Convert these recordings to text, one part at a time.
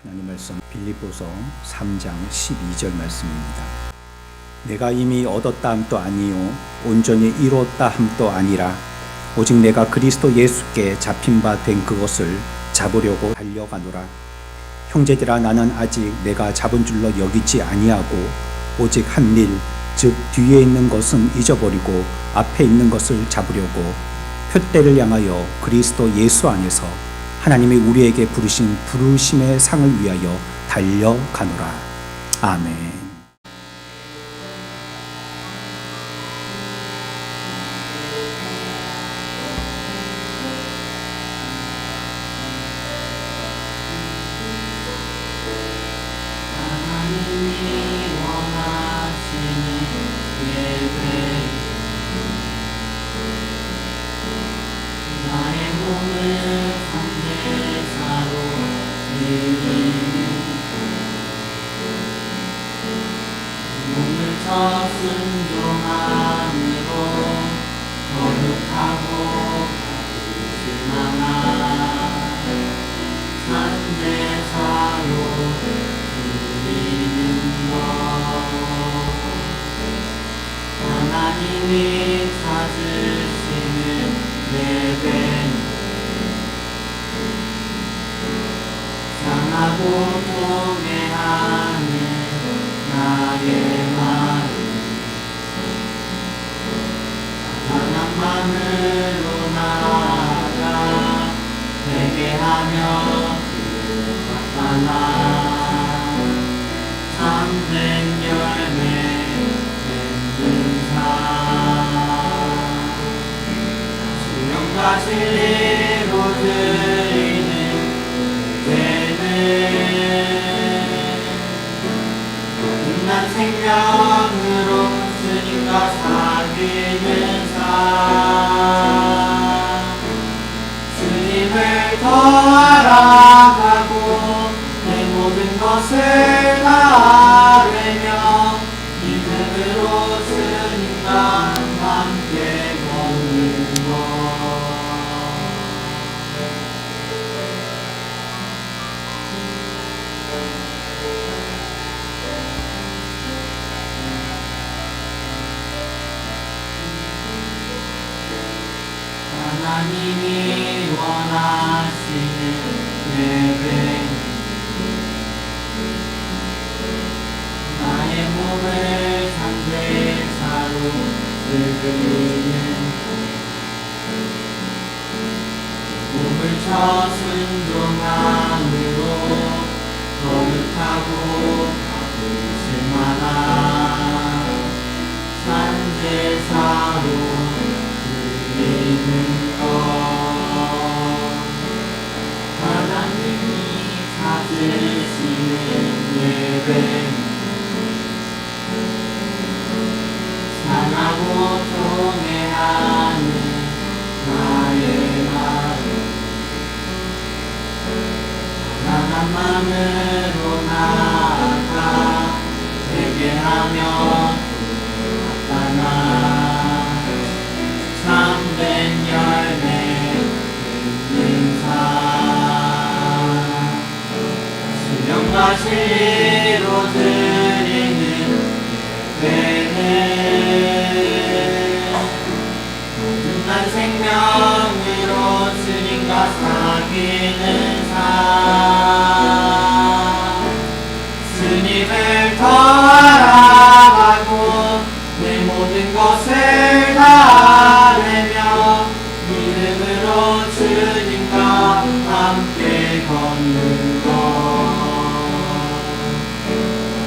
하나님 말씀 빌립보서 3장 12절 말씀입니다. 내가 이미 얻었다 함도 아니요 온전히 이루었다 함도 아니라 오직 내가 그리스도 예수께 잡힌 바 된 그것을 잡으려고 달려가노라. 형제들아, 나는 아직 내가 잡은 줄로 여기지 아니하고 오직 한 일, 즉 뒤에 있는 것은 잊어버리고 앞에 있는 것을 잡으려고 표대를 향하여 그리스도 예수 안에서 하나님이 우리에게 부르신 부르심의 상을 위하여 달려가노라. 아멘. 순종함으로 거룩하고 실망한 산제사로 드리는 것, 하나님이 찾으시는 예배는 상하고 통회하는 나의 마음, 편한 마음으로 나아가 회개하며 나타나 참된 열매 맺는 삶, 신령과 진리로 드리는 예배는 거듭난 생명으로 주님과 사귀는 삶, 주님을 더 알아가고 내 모든 것을 다하며 믿음으로 주님과 함께 걷는 것, 하나님이 원하시는 예배, 나의 몸을 상대사로 드리는 몸을 쳐 순종함으로 거룩하고 값으실 만한 산제사로 하나님이 찾으시는 예배, 상하고 통회하는 나의 마음, 편안한 마음으로 나아가 회개하며 나타나 참된 열매 맺는 삶, 신령과 진리로 드리는 예배는 거듭난 생명으로 주님과 사귀는 삶, 주님을 더 알아가고 내 모든 것을 다하며 믿음으로 주님과 함께 걷는 것,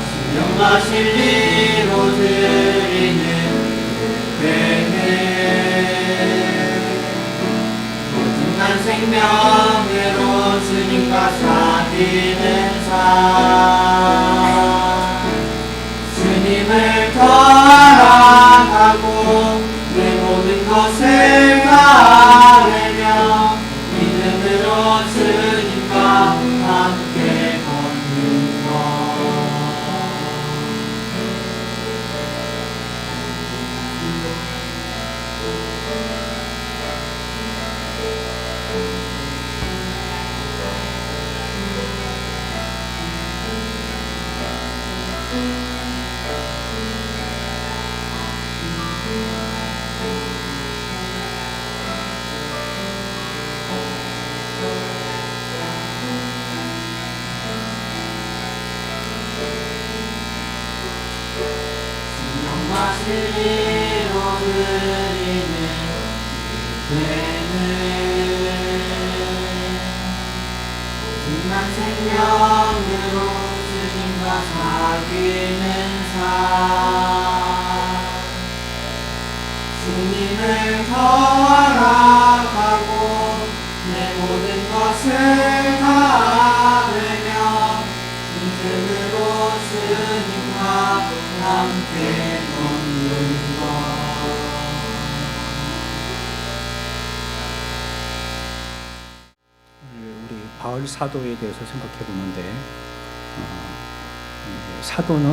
신령과 진리로 드리는 예배는 거듭난 생명으로 주님과 사귀는 삶, 주님을 더 알아가고 내 모든 것을 다하며 믿음으로 주님과 함께 걷는 것, 진리로 드리는 예배는 오직만 생명으로 주님과 사귀는 삶 주님을 더 알아가고 내 모든 것을 다하며 믿음으로 주님과 함께 걷는 것 우리 바울 사도에 대해서 생각해 보는데 사도는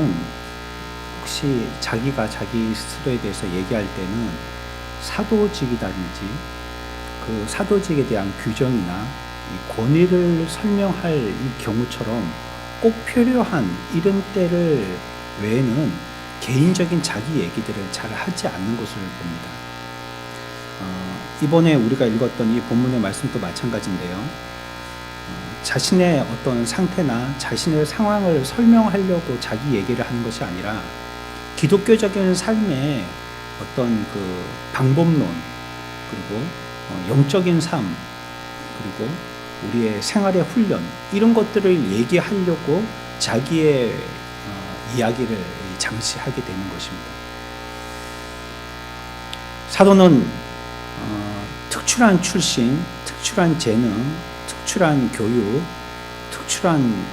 혹시 자기가 자기 스스로에 대해서 얘기할 때는 사도직이라든지 그 사도직에 대한 규정이나 이 권위를 설명할 이 경우처럼 꼭 필요한 이런 때를 외에는 개인적인 자기 얘기들을 잘 하지 않는 것을 봅니다. 이번에 우리가 읽었던 이 본문의 말씀도 마찬가지인데요. 자신의 어떤 상태나 자신의 상황을 설명하려고 자기 얘기를 하는 것이 아니라 기독교적인 삶의 어떤 그 방법론 그리고 영적인 삶 그리고 우리의 생활의 훈련 이런 것들을 얘기하려고 자기의 이야기를 장치하게 되는 것입니다. 사도는 특출한 출신, 특출한 재능, 특출한 교육, 특출한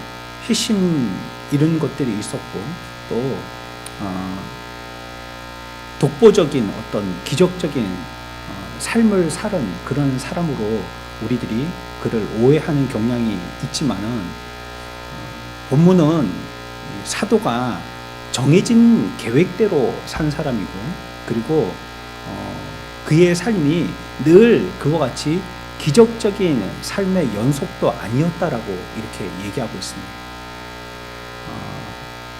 회심 이런 것들이 있었고 또 독보적인 어떤 기적적인 삶을 살은 그런 사람으로 우리들이 그를 오해하는 경향이 있지만은 본문은 사도가 정해진 계획대로 산 사람이고 그리고 그의 삶이 늘 그와 같이 기적적인 삶의 연속도 아니었다라고 이렇게 얘기하고 있습니다.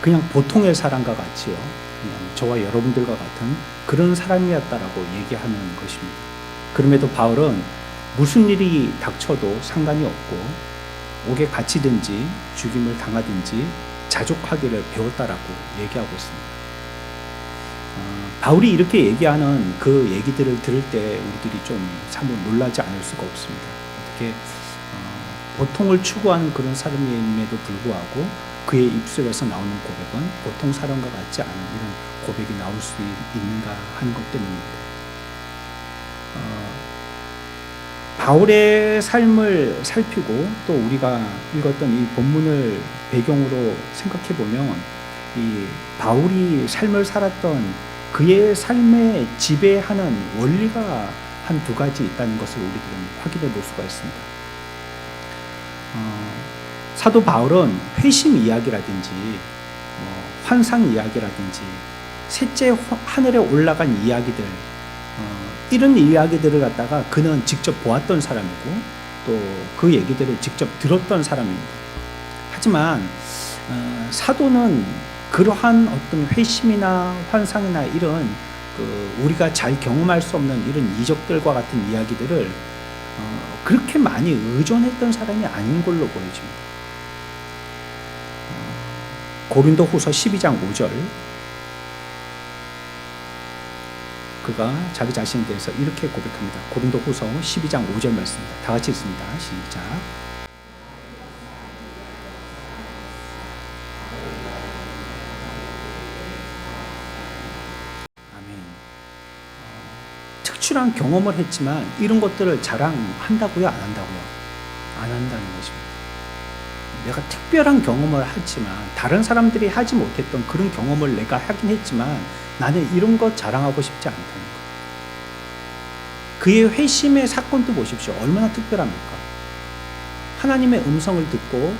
그냥 보통의 사람과 같이요. 그냥 저와 여러분들과 같은 그런 사람이었다라고 얘기하는 것입니다. 그럼에도 바울은 무슨 일이 닥쳐도 상관이 없고 옥에 갇히든지 죽임을 당하든지 자족하기를 배웠다라고 얘기하고 있습니다. 바울이 이렇게 얘기하는 그 얘기들을 들을 때 우리들이 좀 참으로 놀라지 않을 수가 없습니다. 어떻게 보통을 추구하는 그런 사람임에도 불구하고 그의 입술에서 나오는 고백은 보통 사람과 같지 않은 이런 고백이 나올 수 있는가 하는 것 때문입니다. 바울의 삶을 살피고 또 우리가 읽었던 이 본문을 배경으로 생각해 보면 이 바울이 삶을 살았던 그의 삶에 지배하는 원리가 한 두 가지 있다는 것을 우리들은 확인해 볼 수가 있습니다. 사도 바울은 회심 이야기라든지 환상 이야기라든지 셋째 하늘에 올라간 이야기들 이런 이야기들을 갖다가 그는 직접 보았던 사람이고 또 그 얘기들을 직접 들었던 사람입니다. 하지만 사도는 그러한 어떤 회심이나 환상이나 이런 우리가 잘 경험할 수 없는 이런 이적들과 같은 이야기들을 그렇게 많이 의존했던 사람이 아닌 걸로 보여집니다. 고린도후서 12장 5절 그가 자기 자신에 대해서 이렇게 고백합니다. 고린도후서 12장 5절 말씀입니다. 다 같이 읽습니다. 시작. 아멘. 특출한 경험을 했지만 이런 것들을 자랑한다고요? 안 한다고요? 안 한다는 것입니다. 내가 특별한 경험을 하지만 다른 사람들이 하지 못했던 그런 경험을 내가 하긴 했지만 나는 이런 것 자랑하고 싶지 않다는 것. 그의 회심의 사건도 보십시오. 얼마나 특별합니까? 하나님의 음성을 듣고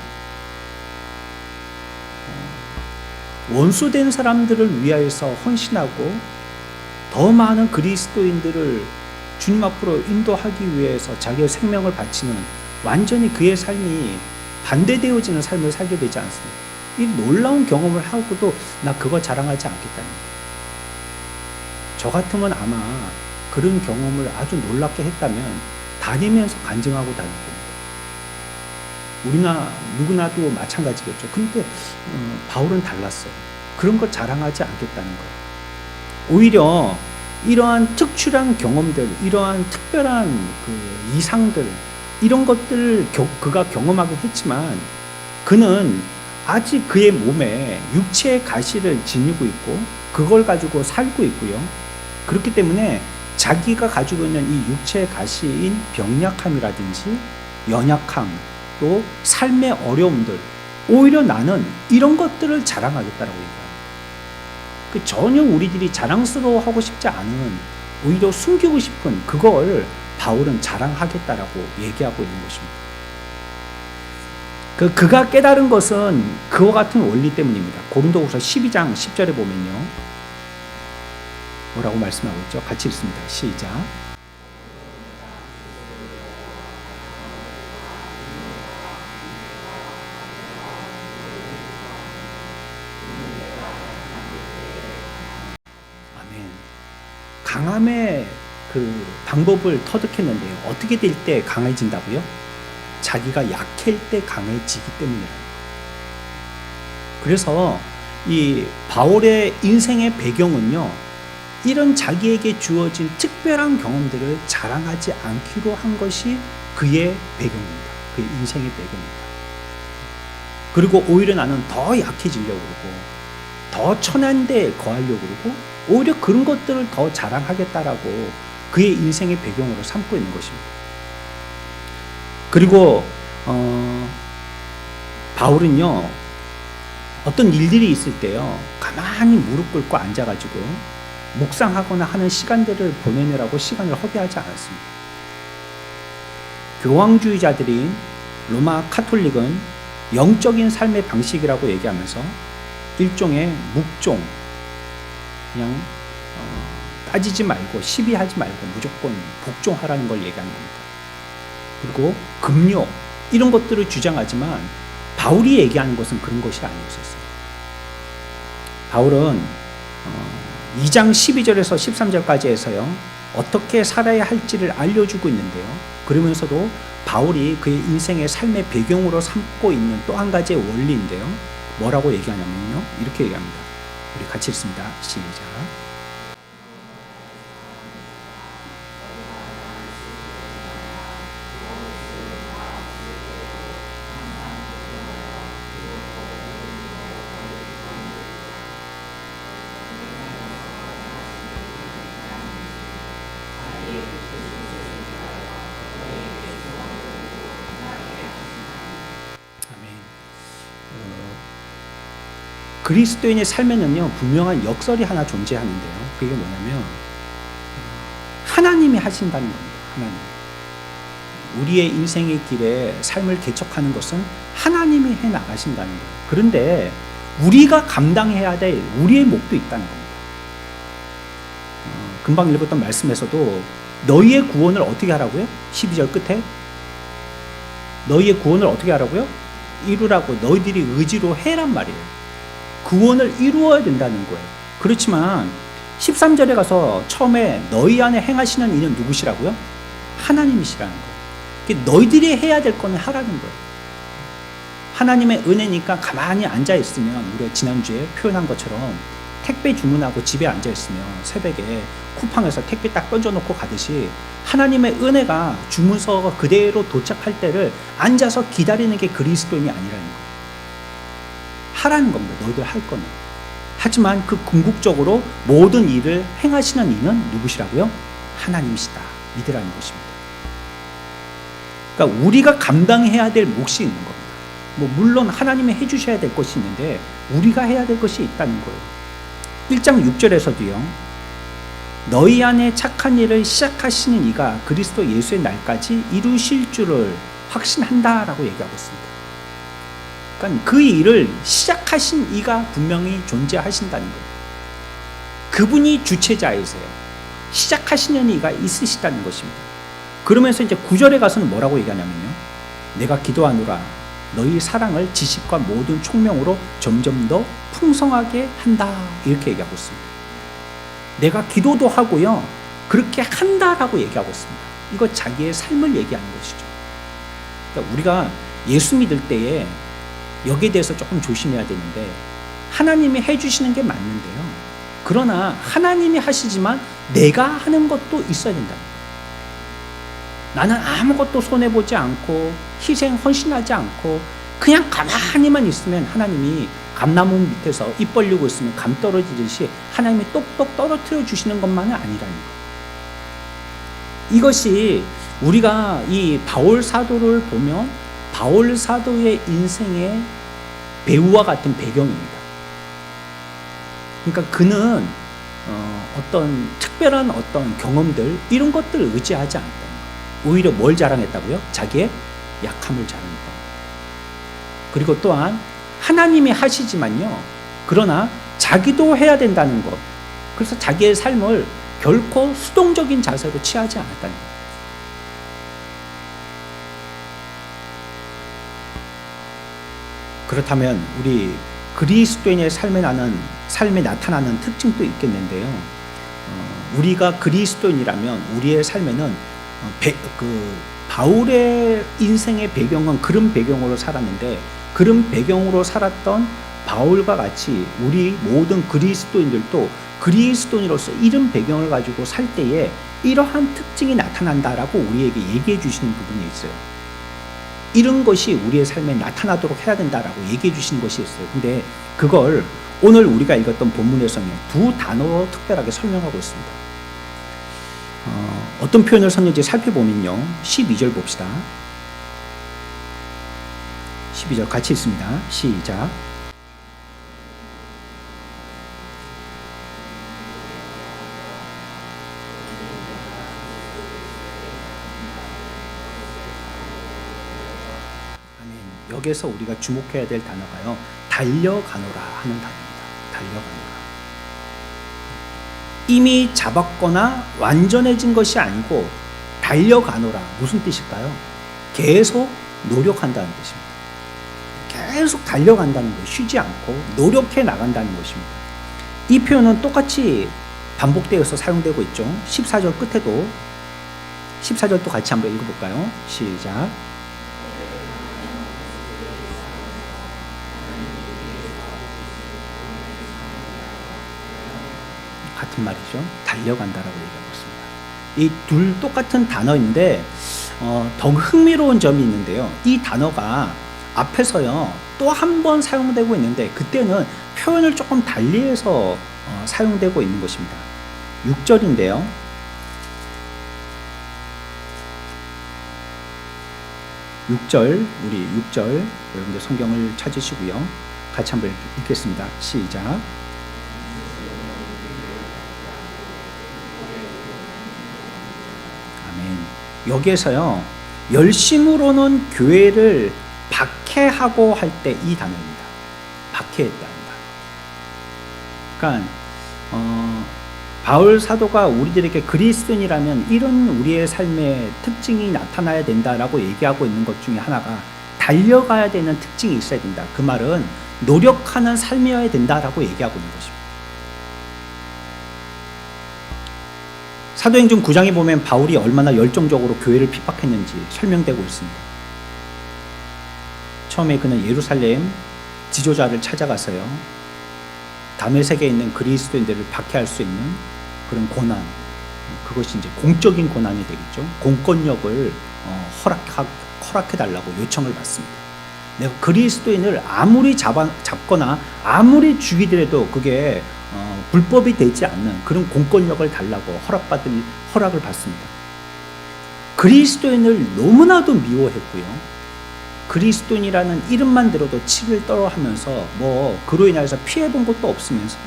원수된 사람들을 위하여서 헌신하고 더 많은 그리스도인들을 주님 앞으로 인도하기 위해서 자기의 생명을 바치는 완전히 그의 삶이 반대되어지는 삶을 살게 되지 않습니까? 이 놀라운 경험을 하고도 나 그거 자랑하지 않겠다는 거예요. 저 같으면 아마 그런 경험을 아주 놀랍게 했다면 다니면서 간증하고 다닐 겁니다. 누구나도 마찬가지겠죠. 근데 바울은 달랐어요. 그런 걸 자랑하지 않겠다는 거예요. 오히려 이러한 특출한 경험들, 이러한 특별한 그 이상들, 이런 것들을 그가 경험하긴 했지만 그는 아직 그의 몸에 육체의 가시를 지니고 있고 그걸 가지고 살고 있고요. 그렇기 때문에 자기가 가지고 있는 이 육체의 가시인 병약함이라든지 연약함, 또 삶의 어려움들, 오히려 나는 이런 것들을 자랑하겠다라고 얘기합니다. 전혀 우리들이 자랑스러워하고 싶지 않은, 오히려 숨기고 싶은 그걸 바울은 자랑하겠다라고 얘기하고 있는 것입니다. 그가 깨달은 것은 그와 같은 원리 때문입니다. 고린도후서 12장 10절에 보면요, 뭐라고 말씀하고 있죠? 같이 읽습니다. 시작. 아멘. 강함의 그 방법을 터득했는데요. 어떻게 될 때 강해진다고요? 자기가 약할 때 강해지기 때문이라는 거예요. 그래서 이 바울의 인생의 배경은요, 이런 자기에게 주어진 특별한 경험들을 자랑하지 않기로 한 것이 그의 배경입니다. 그의 인생의 배경입니다. 그리고 오히려 나는 더 약해지려고 그러고 더 천한 데에 거하려고 그러고 오히려 그런 것들을 더 자랑하겠다라고 그의 인생의 배경으로 삼고 있는 것입니다. 그리고 바울은요, 어떤 일들이 있을 때요, 가만히 무릎 꿇고 앉아가지고 묵상하거나 하는 시간들을 보내느라고 시간을 허비하지 않았습니다. 교황주의자들인 로마 카톨릭은 영적인 삶의 방식이라고 얘기하면서 일종의 묵종, 그냥 따지지 말고 시비하지 말고 무조건 복종하라는 걸 얘기하는 겁니다. 그리고 금요, 이런 것들을 주장하지만 바울이 얘기하는 것은 그런 것이 아니었었어요. 바울은 2장 12절에서 13절까지 해서요, 어떻게 살아야 할지를 알려주고 있는데요. 그러면서도 바울이 그의 인생의 삶의 배경으로 삼고 있는 또 한 가지의 원리인데요. 뭐라고 얘기하냐면요, 이렇게 얘기합니다. 우리 같이 읽습니다. 시작. 그리스도인의 삶에는요, 분명한 역설이 하나 존재하는데요. 그게 뭐냐면 하나님이 하신다는 겁니다. 하나님. 우리의 인생의 길에 삶을 개척하는 것은 하나님이 해 나가신다는 거예요. 그런데 우리가 감당해야 될 우리의 몫도 있다는 겁니다. 금방 읽었던 말씀에서도 너희의 구원을 어떻게 하라고요? 12절 끝에 너희의 구원을 어떻게 하라고요? 이루라고 너희들이 의지로 해란 말이에요. 구원을 이루어야 된다는 거예요. 그렇지만 13절에 가서 처음에 너희 안에 행하시는 이는 누구시라고요? 하나님이시라는 거예요. 너희들이 해야 될 거는 하라는 거예요. 하나님의 은혜니까 가만히 앉아있으면, 우리가 지난주에 표현한 것처럼 택배 주문하고 집에 앉아있으면 새벽에 쿠팡에서 택배 딱 던져놓고 가듯이 하나님의 은혜가 주문서가 그대로 도착할 때를 앉아서 기다리는 게 그리스도인이 아니라는 거예요. 하라는 겁니다. 너희들 할 거는. 하지만 그 궁극적으로 모든 일을 행하시는 이는 누구시라고요? 하나님이시다. 믿으라는 것입니다. 그러니까 우리가 감당해야 될 몫이 있는 겁니다. 물론 하나님이 해주셔야 될 것이 있는데 우리가 해야 될 것이 있다는 거예요. 1장 6절에서도요, 너희 안에 착한 일을 시작하시는 이가 그리스도 예수의 날까지 이루실 줄을 확신한다라고 얘기하고 있습니다. 그러니까 그 일을 시작하신 이가 분명히 존재하신다는 거예요. 그분이 주체자이세요. 시작하시는 이가 있으시다는 것입니다. 그러면서 이제 9절에 가서는 뭐라고 얘기하냐면요, 내가 기도하노라 너희 사랑을 지식과 모든 총명으로 점점 더 풍성하게 한다, 이렇게 얘기하고 있습니다. 내가 기도도 하고요, 그렇게 한다라고 얘기하고 있습니다. 이거 자기의 삶을 얘기하는 것이죠. 그러니까 우리가 예수 믿을 때에 여기에 대해서 조금 조심해야 되는데, 하나님이 해주시는 게 맞는데요, 그러나 하나님이 하시지만 내가 하는 것도 있어야 된다. 나는 아무것도 손해보지 않고 희생 헌신하지 않고 그냥 가만히만 있으면 하나님이 감나무 밑에서 입 벌리고 있으면 감 떨어지듯이 하나님이 똑똑 떨어뜨려 주시는 것만은 아니라는 것. 이것이 우리가 이 바울 사도를 보면 바울 사도의 인생의 배우와 같은 배경입니다. 그러니까 그는 어떤 특별한 어떤 경험들 이런 것들을 의지하지 않았다는 거예요. 오히려 뭘 자랑했다고요? 자기의 약함을 자랑했다는 거예요. 그리고 또한 하나님이 하시지만요. 그러나 자기도 해야 된다는 것. 그래서 자기의 삶을 결코 수동적인 자세로 취하지 않았다는 거예요. 그렇다면 우리 그리스도인의 삶에 나타나는 특징도 있겠는데요. 우리가 그리스도인이라면 우리의 삶에는 바울의 인생의 배경은 그런 배경으로 살았는데 그런 배경으로 살았던 바울과 같이 우리 모든 그리스도인들도 그리스도인으로서 이런 배경을 가지고 살 때에 이러한 특징이 나타난다라고 우리에게 얘기해 주시는 부분이 있어요. 이런 것이 우리의 삶에 나타나도록 해야 된다라고 얘기해 주시는 것이 있어요. 근데 그걸 오늘 우리가 읽었던 본문에서는 두 단어로 특별하게 설명하고 있습니다. 어떤 표현을 썼는지 살펴보면요. 12절 봅시다. 12절 같이 읽습니다. 시작. 여기서 우리가 주목해야 될 단어가요. 달려가노라 하는 단어입니다. 달려가노라. 이미 잡았거나 완전해진 것이 아니고 달려가노라. 무슨 뜻일까요? 계속 노력한다는 뜻입니다. 계속 달려간다는 것, 쉬지 않고 노력해 나간다는 것입니다. 이 표현은 똑같이 반복되어서 사용되고 있죠. 14절 끝에도 14절도 같이 한번 읽어볼까요? 시작. 같은 말이죠. 달려간다라고 얘기하고 있습니다. 이 둘 똑같은 단어인데 더 흥미로운 점이 있는데요. 이 단어가 앞에서요 또 한 번 사용되고 있는데 그때는 표현을 조금 달리해서 사용되고 있는 것입니다. 6절인데요. 6절 우리 6절 여러분들 성경을 찾으시고요. 같이 한번 읽겠습니다. 시작. 아멘. 여기에서요 열심으로는 교회를 박해하고 할 때 이 단어입니다. 박해했다는 단어. 그러니까 바울 사도가 우리들에게 그리스도인이라면 이런 우리의 삶의 특징이 나타나야 된다라고 얘기하고 있는 것 중에 하나가 달려가야 되는 특징이 있어야 된다. 그 말은 노력하는 삶이어야 된다라고 얘기하고 있는 것입니다. 사도행전 9장에 보면 바울이 얼마나 열정적으로 교회를 핍박했는지 설명되고 있습니다. 처음에 그는 예루살렘 지도자를 찾아가서요. 다메섹에 있는 그리스도인들을 박해할 수 있는 그런 고난, 그것이 이제 공적인 고난이 되겠죠. 공권력을 허락해달라고 요청을 받습니다. 내가 그리스도인을 아무리 잡거나 아무리 죽이더라도 그게 불법이 되지 않는 그런 공권력을 달라고 허락을 받습니다. 그리스도인을 너무나도 미워했고요. 그리스도인이라는 이름만 들어도 치를 떨어하면서 그로 인해서 피해본 것도 없으면서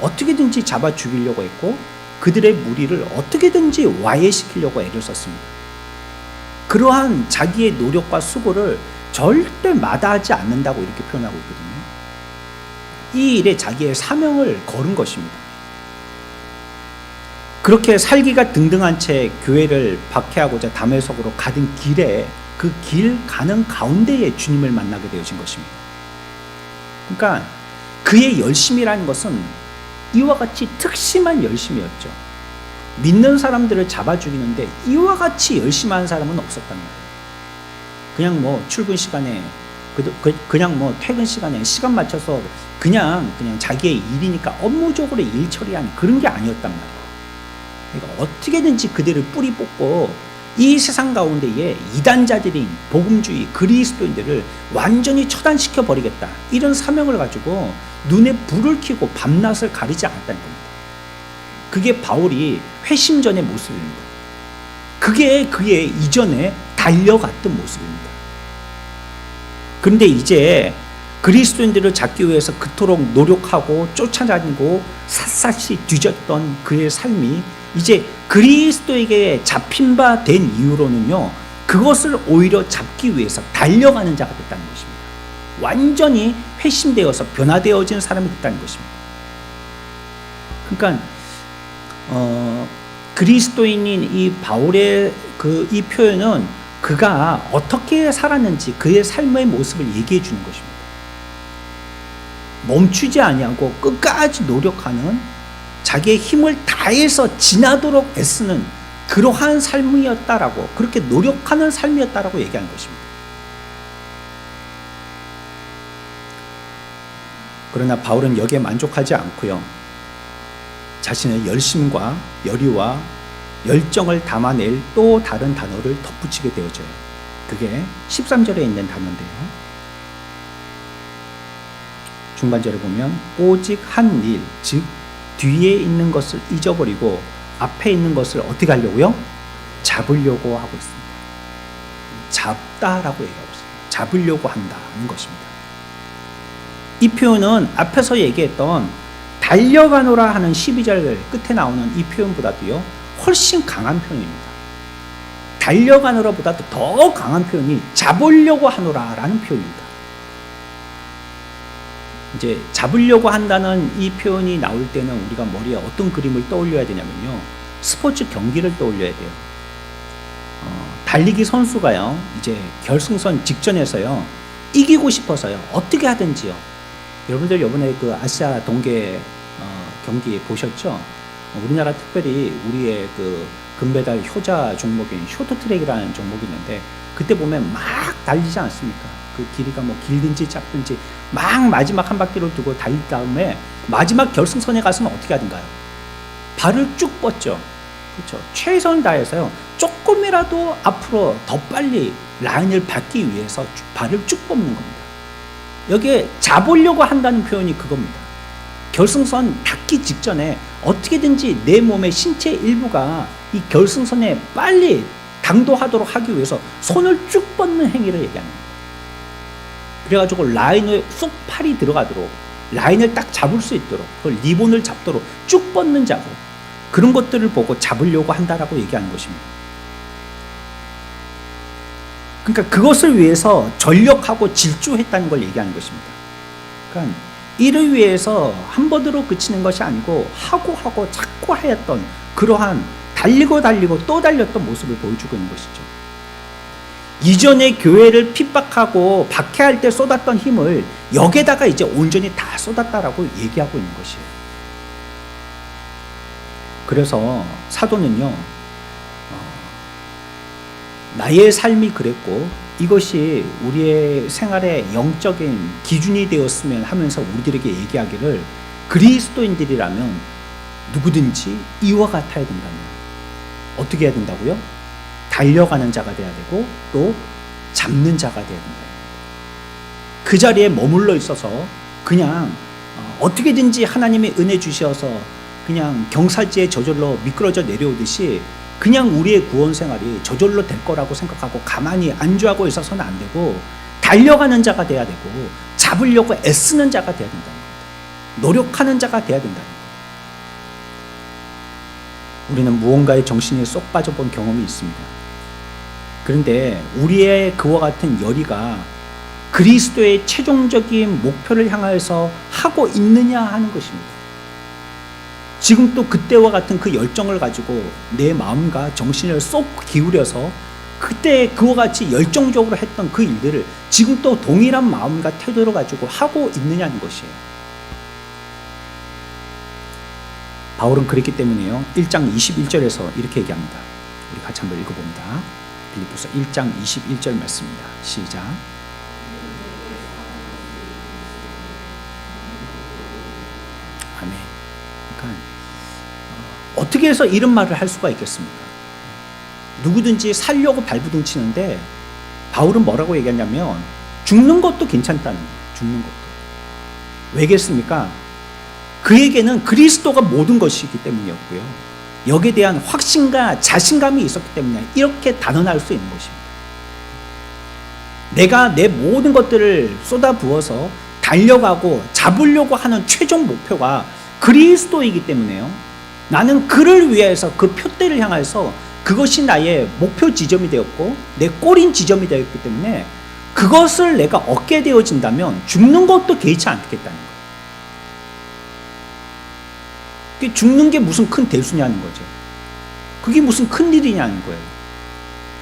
어떻게든지 잡아 죽이려고 했고 그들의 무리를 어떻게든지 와해시키려고 애를 썼습니다. 그러한 자기의 노력과 수고를 절대 마다하지 않는다고 이렇게 표현하고 있거든요. 이 일에 자기의 사명을 걸은 것입니다. 그렇게 살기가 등등한 채 교회를 박해하고자 다메섹으로 가던 길에 그 길 가는 가운데에 주님을 만나게 되어진 것입니다. 그러니까 그의 열심이라는 것은 이와 같이 특심한 열심이었죠. 믿는 사람들을 잡아 죽이는데 이와 같이 열심한 사람은 없었단 말이에요. 그냥 출근 시간에 그냥 뭐 퇴근 시간에 시간 맞춰서 그냥 자기의 일이니까 업무적으로 일 처리하는 그런 게 아니었단 말이에요. 그러니까 어떻게든지 그들을 뿌리 뽑고 이 세상 가운데에 이단자들인 복음주의 그리스도인들을 완전히 처단시켜 버리겠다, 이런 사명을 가지고 눈에 불을 켜고 밤낮을 가리지 않았다는 겁니다. 그게 바울이 회심전의 모습입니다. 그게 그의 이전에 달려갔던 모습입니다. 그런데 이제 그리스도인들을 잡기 위해서 그토록 노력하고 쫓아다니고 샅샅이 뒤졌던 그의 삶이 이제 그리스도에게 잡힌 바 된 이후로는요, 그것을 오히려 잡기 위해서 달려가는 자가 됐다는 것입니다. 완전히 회심되어서 변화되어진 사람이 됐다는 것입니다. 그러니까 그리스도인인 이 바울의 이 표현은 그가 어떻게 살았는지 그의 삶의 모습을 얘기해 주는 것입니다. 멈추지 아니하고 끝까지 노력하는, 자기의 힘을 다해서 지나도록 애쓰는 그러한 삶이었다라고, 그렇게 노력하는 삶이었다라고 얘기하는 것입니다. 그러나 바울은 여기에 만족하지 않고요, 자신의 열심과 열의와 열정을 담아낼 또 다른 단어를 덧붙이게 되어져요. 그게 13절에 있는 단어인데요, 중반절에 보면 오직 한 일, 즉 뒤에 있는 것을 잊어버리고 앞에 있는 것을 어떻게 하려고요? 잡으려고 하고 있습니다. 잡다라고 얘기하고 있습니다. 잡으려고 한다는 것입니다. 이 표현은 앞에서 얘기했던 달려가노라 하는 12절 끝에 나오는 이 표현보다도요 훨씬 강한 표현입니다. 달려가노라보다도 더 강한 표현이 잡으려고 하노라라는 표현입니다. 이제 잡으려고 한다는 이 표현이 나올 때는 우리가 머리에 어떤 그림을 떠올려야 되냐면요, 스포츠 경기를 떠올려야 돼요. 달리기 선수가요, 이제 결승선 직전에서요 이기고 싶어서요 어떻게 하든지요. 여러분들 이번에 그 아시아 동계 경기 보셨죠? 우리나라 특별히 우리의 그 금메달 효자 종목인 쇼트트랙이라는 종목이 있는데, 그때 보면 막 달리지 않습니까? 그 길이가 뭐 길든지 짧든지 막 마지막 한 바퀴를 두고 달린 다음에 마지막 결승선에 가서는 어떻게 하든가요? 발을 쭉 뻗죠. 그렇죠? 최선을 다해서요 조금이라도 앞으로 더 빨리 라인을 밟기 위해서 발을 쭉 뻗는 겁니다. 여기에 잡으려고 한다는 표현이 그겁니다. 결승선 닿기 직전에 어떻게든지 내 몸의 신체 일부가 이 결승선에 빨리 당도하도록 하기 위해서 손을 쭉 뻗는 행위를 얘기합니다. 그래가지고 라인에 쏙 팔이 들어가도록, 라인을 딱 잡을 수 있도록, 그걸 리본을 잡도록 쭉 뻗는 작업, 그런 것들을 보고 잡으려고 한다라고 얘기하는 것입니다. 그러니까 그것을 위해서 전력하고 질주했다는 걸 얘기하는 것입니다. 그러니까 이를 위해서 한 번으로 그치는 것이 아니고 하고 자꾸 하였던 그러한 달리고 또 달렸던 모습을 보여주고 있는 것이죠. 이전에 교회를 핍박하고 박해할 때 쏟았던 힘을 여기에다가 이제 온전히 다 쏟았다라고 얘기하고 있는 것이에요. 그래서 사도는요, 나의 삶이 그랬고 이것이 우리의 생활의 영적인 기준이 되었으면 하면서 우리들에게 얘기하기를, 그리스도인들이라면 누구든지 이와 같아야 된다면 어떻게 해야 된다고요? 달려가는 자가 돼야 되고 또 잡는 자가 돼야 된다. 그 자리에 머물러 있어서 그냥 어떻게든지 하나님의 은혜 주셔서 그냥 경사지에 저절로 미끄러져 내려오듯이 그냥 우리의 구원 생활이 저절로 될 거라고 생각하고 가만히 안주하고 있어서는 안 되고, 달려가는 자가 돼야 되고 잡으려고 애쓰는 자가 돼야 된다는 겁니다. 노력하는 자가 돼야 된다는 겁니다. 우리는 무언가에 정신이 쏙 빠져본 경험이 있습니다. 그런데 우리의 그와 같은 열의가 그리스도의 최종적인 목표를 향하여서 하고 있느냐 하는 것입니다. 지금 또 그때와 같은 그 열정을 가지고 내 마음과 정신을 쏙 기울여서 그때 그와 같이 열정적으로 했던 그 일들을 지금 또 동일한 마음과 태도를 가지고 하고 있느냐는 것이에요. 바울은 그랬기 때문에요, 1장 21절에서 이렇게 얘기합니다. 우리 같이 한번 읽어봅니다. 빌립보서 1장 21절 말씀입니다. 시작. 자매. 그러니까 어떻게 해서 이런 말을 할 수가 있겠습니까? 누구든지 살려고 발부둥 치는데 바울은 뭐라고 얘기하냐면 죽는 것도 괜찮다는 거예요. 죽는 것도. 왜겠습니까? 그에게는 그리스도가 모든 것이기 때문이었고요. 여기에 대한 확신과 자신감이 있었기 때문에 이렇게 단언할 수 있는 것입니다. 내가 내 모든 것들을 쏟아부어서 달려가고 잡으려고 하는 최종 목표가 그리스도이기 때문에요. 나는 그를 위해서 그 표대를 향해서 그것이 나의 목표 지점이 되었고 내 꼬린 지점이 되었기 때문에 그것을 내가 얻게 되어진다면 죽는 것도 개의치 않겠다는 거예요. 죽는 게 무슨 큰 대수냐는 거죠. 그게 무슨 큰 일이냐는 거예요.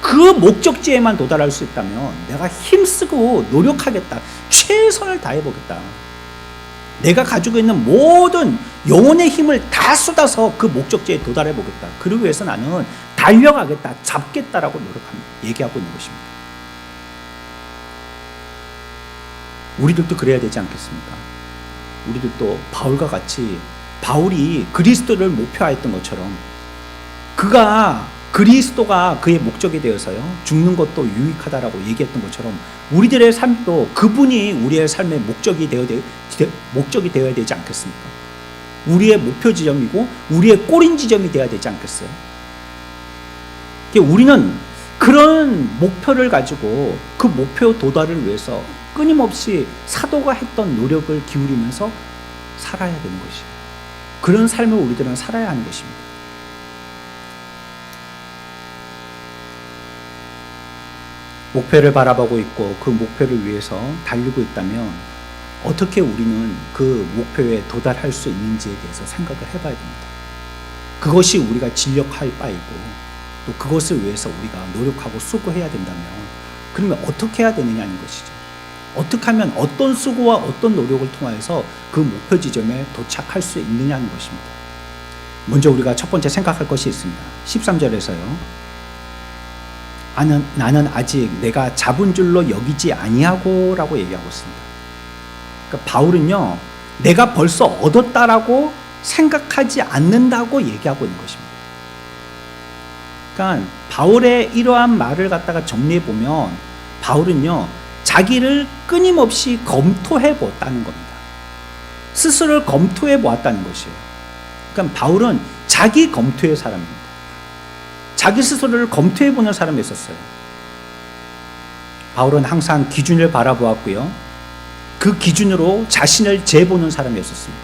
그 목적지에만 도달할 수 있다면 내가 힘쓰고 노력하겠다. 최선을 다해보겠다. 내가 가지고 있는 모든 영혼의 힘을 다 쏟아서 그 목적지에 도달해보겠다. 그러기 위해서 나는 달려가겠다. 잡겠다라고 얘기하고 있는 것입니다. 우리들도 그래야 되지 않겠습니까? 우리들도 바울과 같이 바울이 그리스도를 목표하였던 것처럼 그리스도가 그의 목적이 되어서요 죽는 것도 유익하다라고 얘기했던 것처럼 우리들의 삶도 그분이 우리의 삶의 목적이 되어야 되지 않겠습니까? 우리의 목표 지점이고 우리의 꼬린 지점이 되어야 되지 않겠어요? 우리는 그런 목표를 가지고 그 목표 도달을 위해서 끊임없이 사도가 했던 노력을 기울이면서 살아야 되는 것이에요. 그런 삶을 우리들은 살아야 하는 것입니다. 목표를 바라보고 있고 그 목표를 위해서 달리고 있다면 어떻게 우리는 그 목표에 도달할 수 있는지에 대해서 생각을 해봐야 됩니다. 그것이 우리가 진력할 바이고 또 그것을 위해서 우리가 노력하고 수고해야 된다면 그러면 어떻게 해야 되느냐는 것이죠. 어떻게 하면 어떤 수고와 어떤 노력을 통해서 그 목표 지점에 도착할 수 있느냐는 것입니다. 먼저 우리가 첫 번째 생각할 것이 있습니다. 13절에서요. 나는 아직 내가 잡은 줄로 여기지 아니하고 라고 얘기하고 있습니다. 그러니까 바울은요. 내가 벌써 얻었다라고 생각하지 않는다고 얘기하고 있는 것입니다. 그러니까 바울의 이러한 말을 갖다가 정리해 보면 바울은요. 자기를 끊임없이 검토해 보았다는 겁니다. 스스로를 검토해 보았다는 것이에요. 그러니까 바울은 자기 검토의 사람입니다. 자기 스스로를 검토해 보는 사람이었어요. 바울은 항상 기준을 바라보았고요. 그 기준으로 자신을 재보는 사람이었습니다.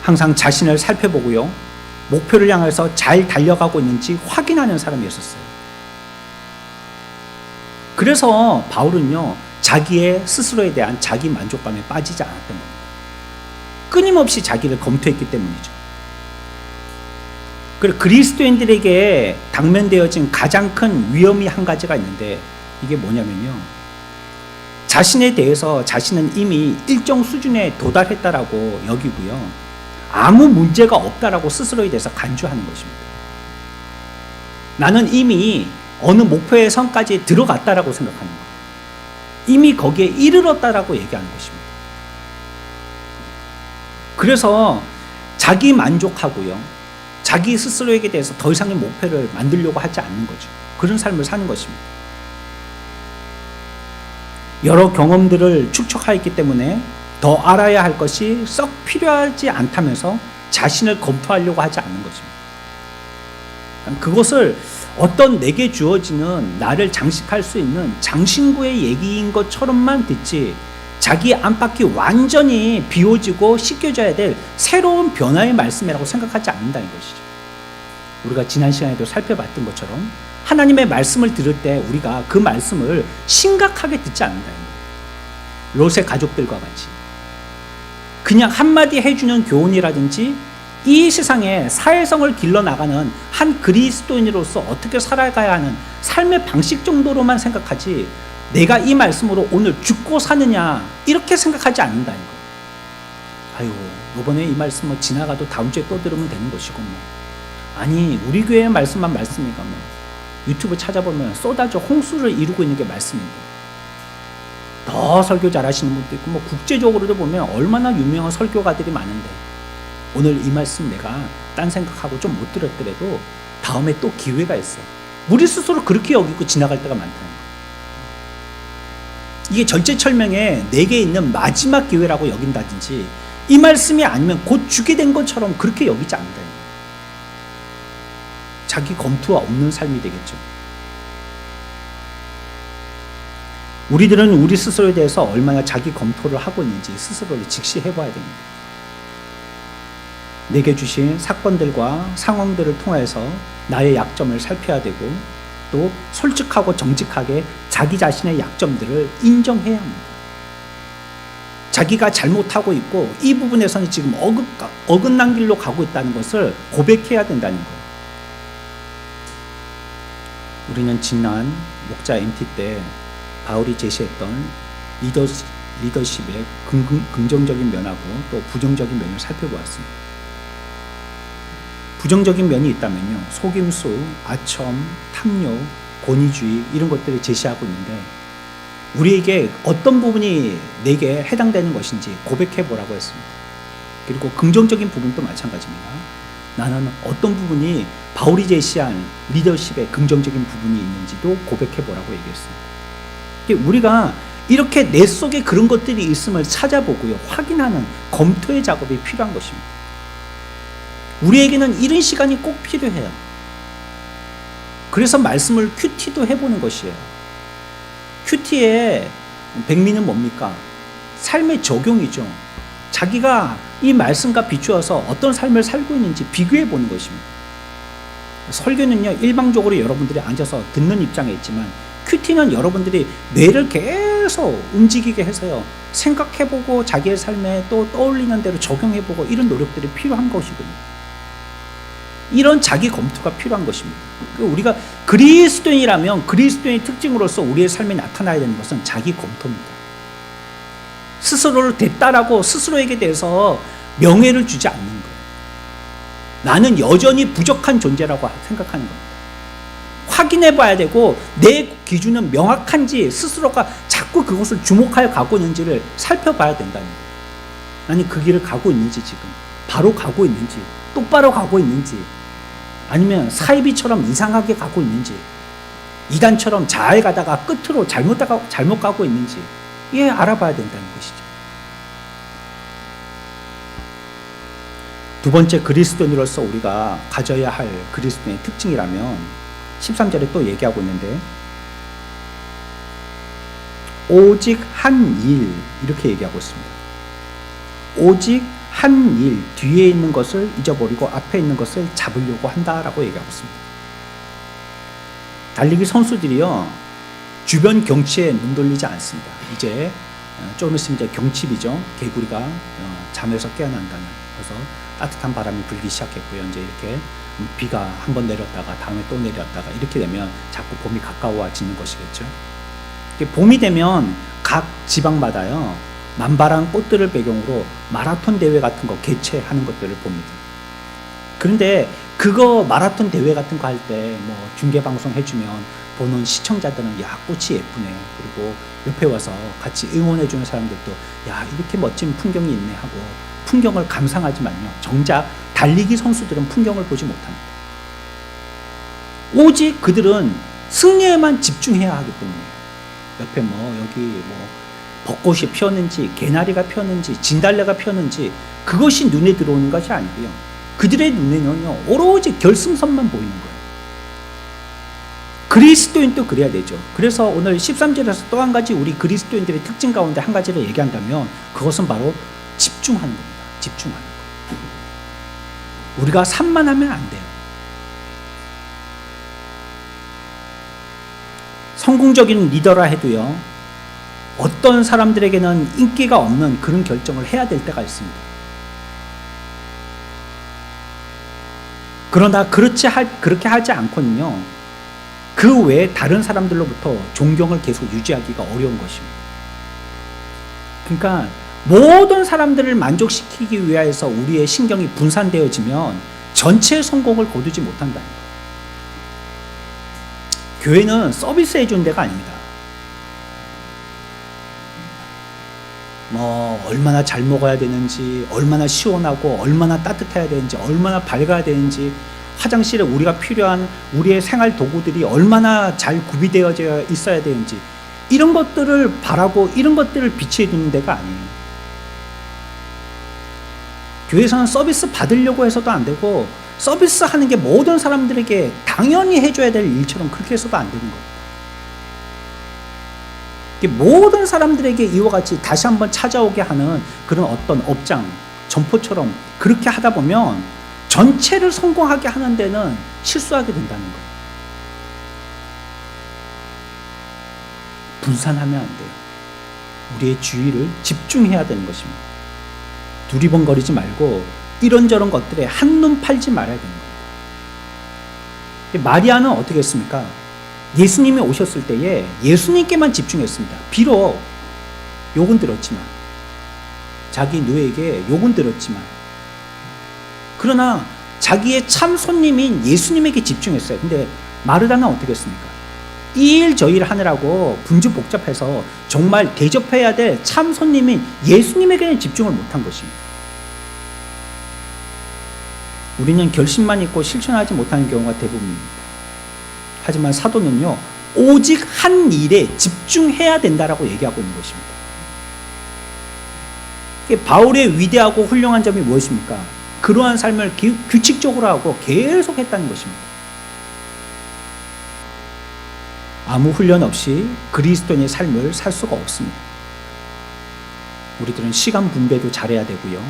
항상 자신을 살펴보고요. 목표를 향해서 잘 달려가고 있는지 확인하는 사람이었어요. 그래서 바울은요, 자기의 스스로에 대한 자기 만족감에 빠지지 않았던 겁니다. 끊임없이 자기를 검토했기 때문이죠. 그리고 그리스도인들에게 당면되어진 가장 큰 위험이 한 가지가 있는데 이게 뭐냐면요. 자신에 대해서 자신은 이미 일정 수준에 도달했다라고 여기고요. 아무 문제가 없다라고 스스로에 대해서 간주하는 것입니다. 나는 이미 어느 목표의 선까지 들어갔다라고 생각하는 거예요. 이미 거기에 이르렀다라고 얘기하는 것입니다. 그래서 자기 만족하고요. 자기 스스로에게 대해서 더 이상의 목표를 만들려고 하지 않는 거죠. 그런 삶을 사는 것입니다. 여러 경험들을 축적하였기 때문에 더 알아야 할 것이 썩 필요하지 않다면서 자신을 검토하려고 하지 않는 것입니다. 그것을 어떤 내게 주어지는 나를 장식할 수 있는 장신구의 얘기인 것처럼만 듣지 자기 안팎이 완전히 비워지고 씻겨져야 될 새로운 변화의 말씀이라고 생각하지 않는다는 것이죠. 우리가 지난 시간에도 살펴봤던 것처럼 하나님의 말씀을 들을 때 우리가 그 말씀을 심각하게 듣지 않는다는 거예요. 롯의 가족들과 같이 그냥 한마디 해주는 교훈이라든지 이 세상에 사회성을 길러나가는 한 그리스도인으로서 어떻게 살아가야 하는 삶의 방식 정도로만 생각하지 내가 이 말씀으로 오늘 죽고 사느냐 이렇게 생각하지 않는다는 거예요. 아유 이번에 이 말씀 뭐 지나가도 다음 주에 또 들으면 되는 것이고 뭐 아니 우리 교회의 말씀만 말씀인가 뭐 유튜브 찾아보면 쏟아져 홍수를 이루고 있는 게 말씀인데 더 설교 잘하시는 분도 있고 뭐 국제적으로도 보면 얼마나 유명한 설교가들이 많은데 오늘 이 말씀 내가 딴 생각하고 좀 못 들었더라도 다음에 또 기회가 있어. 우리 스스로 그렇게 여기고 지나갈 때가 많다는 거예요. 이게 절제철명에 내게 있는 마지막 기회라고 여긴다든지 이 말씀이 아니면 곧 주게 된 것처럼 그렇게 여기지 않는다는 거예요. 자기 검토가 없는 삶이 되겠죠. 우리들은 우리 스스로에 대해서 얼마나 자기 검토를 하고 있는지 스스로를 직시해 봐야 됩니다. 내게 주신 사건들과 상황들을 통해서 나의 약점을 살펴야 되고 또 솔직하고 정직하게 자기 자신의 약점들을 인정해야 합니다. 자기가 잘못하고 있고 이 부분에서는 지금 어긋난 길로 가고 있다는 것을 고백해야 된다는 거예요. 우리는 지난 목자 MT 때 바울이 제시했던 리더십의 긍정적인 면하고 또 부정적인 면을 살펴보았습니다. 부정적인 면이 있다면요, 속임수, 아첨, 탐욕, 권위주의 이런 것들을 제시하고 있는데 우리에게 어떤 부분이 내게 해당되는 것인지 고백해 보라고 했습니다. 그리고 긍정적인 부분도 마찬가지입니다. 나는 어떤 부분이 바울이 제시한 리더십의 긍정적인 부분이 있는지도 고백해 보라고 얘기했습니다. 우리가 이렇게 내 속에 그런 것들이 있음을 찾아보고요, 확인하는 검토의 작업이 필요한 것입니다. 우리에게는 이런 시간이 꼭 필요해요. 그래서 말씀을 큐티도 해보는 것이에요. 큐티의 백미는 뭡니까? 삶의 적용이죠. 자기가 이 말씀과 비추어서 어떤 삶을 살고 있는지 비교해 보는 것입니다. 설교는요, 일방적으로 여러분들이 앉아서 듣는 입장에 있지만 큐티는 여러분들이 뇌를 계속 움직이게 해서요, 생각해보고 자기의 삶에 또 떠올리는 대로 적용해보고 이런 노력들이 필요한 것이거든요. 이런 자기 검토가 필요한 것입니다. 우리가 그리스도인이라면 그리스도인의 특징으로서 우리의 삶에 나타나야 되는 것은 자기 검토입니다. 스스로를 됐다라고 스스로에게 대해서 명예를 주지 않는 거예요. 나는 여전히 부족한 존재라고 생각하는 겁니다. 확인해 봐야 되고 내 기준은 명확한지 스스로가 자꾸 그것을 주목하여 가고 있는지를 살펴봐야 된다는 거예요. 나는 그 길을 가고 있는지, 지금 바로 가고 있는지, 똑바로 가고 있는지, 아니면 사이비처럼 이상하게 가고 있는지, 이단처럼 잘 가다가 끝으로 잘못 가고 있는지, 알아봐야 된다는 것이죠. 두 번째, 그리스도인으로서 우리가 가져야 할 그리스도인의 특징이라면 13절에 또 얘기하고 있는데 오직 한 일, 이렇게 얘기하고 있습니다. 오직 한 일, 뒤에 있는 것을 잊어버리고 앞에 있는 것을 잡으려고 한다라고 얘기하고 있습니다. 달리기 선수들이요, 주변 경치에 눈 돌리지 않습니다. 이제 좀 있으면 이제 경칩이죠. 개구리가 잠에서 깨어난다는. 그래서 따뜻한 바람이 불기 시작했고요. 이제 이렇게 비가 한번 내렸다가 다음에 또 내렸다가 이렇게 되면 자꾸 봄이 가까워지는 것이겠죠. 봄이 되면 각 지방마다요, 만발한 꽃들을 배경으로 마라톤 대회 같은 거 개최하는 것들을 봅니다. 그런데 그거 마라톤 대회 같은 거 할 때 뭐 중계 방송 해주면 보는 시청자들은 야, 꽃이 예쁘네, 그리고 옆에 와서 같이 응원해주는 사람들도 야, 이렇게 멋진 풍경이 있네 하고 풍경을 감상하지만요, 정작 달리기 선수들은 풍경을 보지 못합니다. 오직 그들은 승리에만 집중해야 하기 때문이에요. 옆에 여기 벚꽃이 피었는지 개나리가 피었는지 진달래가 피었는지 그것이 눈에 들어오는 것이 아니고요, 그들의 눈에는요, 오로지 결승선만 보이는 거예요. 그리스도인도 그래야 되죠. 그래서 오늘 13절에서 또 한 가지 우리 그리스도인들의 특징 가운데 한 가지를 얘기한다면 그것은 바로 집중하는 겁니다. 집중하는 거. 우리가 산만하면 안 돼요. 성공적인 리더라 해도요, 어떤 사람들에게는 인기가 없는 그런 결정을 해야 될 때가 있습니다. 그러나 그렇게 하지 않고는요, 그 외에 다른 사람들로부터 존경을 계속 유지하기가 어려운 것입니다. 그러니까 모든 사람들을 만족시키기 위해서 우리의 신경이 분산되어지면 전체 성공을 거두지 못한다는 거예요. 교회는 서비스 해주는 데가 아닙니다. 뭐 얼마나 잘 먹어야 되는지, 얼마나 시원하고 얼마나 따뜻해야 되는지, 얼마나 밝아야 되는지, 화장실에 우리가 필요한 우리의 생활 도구들이 얼마나 잘 구비되어져 있어야 되는지, 이런 것들을 바라고 이런 것들을 비치해 두는 데가 아니에요. 교회에서는 서비스 받으려고 해서도 안 되고, 서비스 하는 게 모든 사람들에게 당연히 해줘야 될 일처럼 그렇게 해서도 안 되는 거예요. 모든 사람들에게 이와 같이 다시 한번 찾아오게 하는 그런 어떤 업장, 점포처럼 그렇게 하다 보면 전체를 성공하게 하는 데는 실수하게 된다는 거예요. 분산하면 안 돼요. 우리의 주의를 집중해야 되는 것입니다. 두리번거리지 말고 이런저런 것들에 한눈 팔지 말아야 되는 거예요. 마리아는 어떻게 했습니까? 예수님이 오셨을 때에 예수님께만 집중했습니다. 비록 욕은 들었지만, 자기 누에게 욕은 들었지만, 그러나 자기의 참 손님인 예수님에게 집중했어요. 근데 마르다는 어떻게 했습니까? 이 일 저 일 하느라고 분주 복잡해서 정말 대접해야 될 참 손님인 예수님에게는 집중을 못한 것입니다. 우리는 결심만 있고 실천하지 못하는 경우가 대부분입니다. 하지만 사도는요, 오직 한 일에 집중해야 된다라고 얘기하고 있는 것입니다. 바울의 위대하고 훌륭한 점이 무엇입니까? 그러한 삶을 규칙적으로 하고 계속 했다는 것입니다. 아무 훈련 없이 그리스도인의 삶을 살 수가 없습니다. 우리들은 시간 분배도 잘해야 되고요,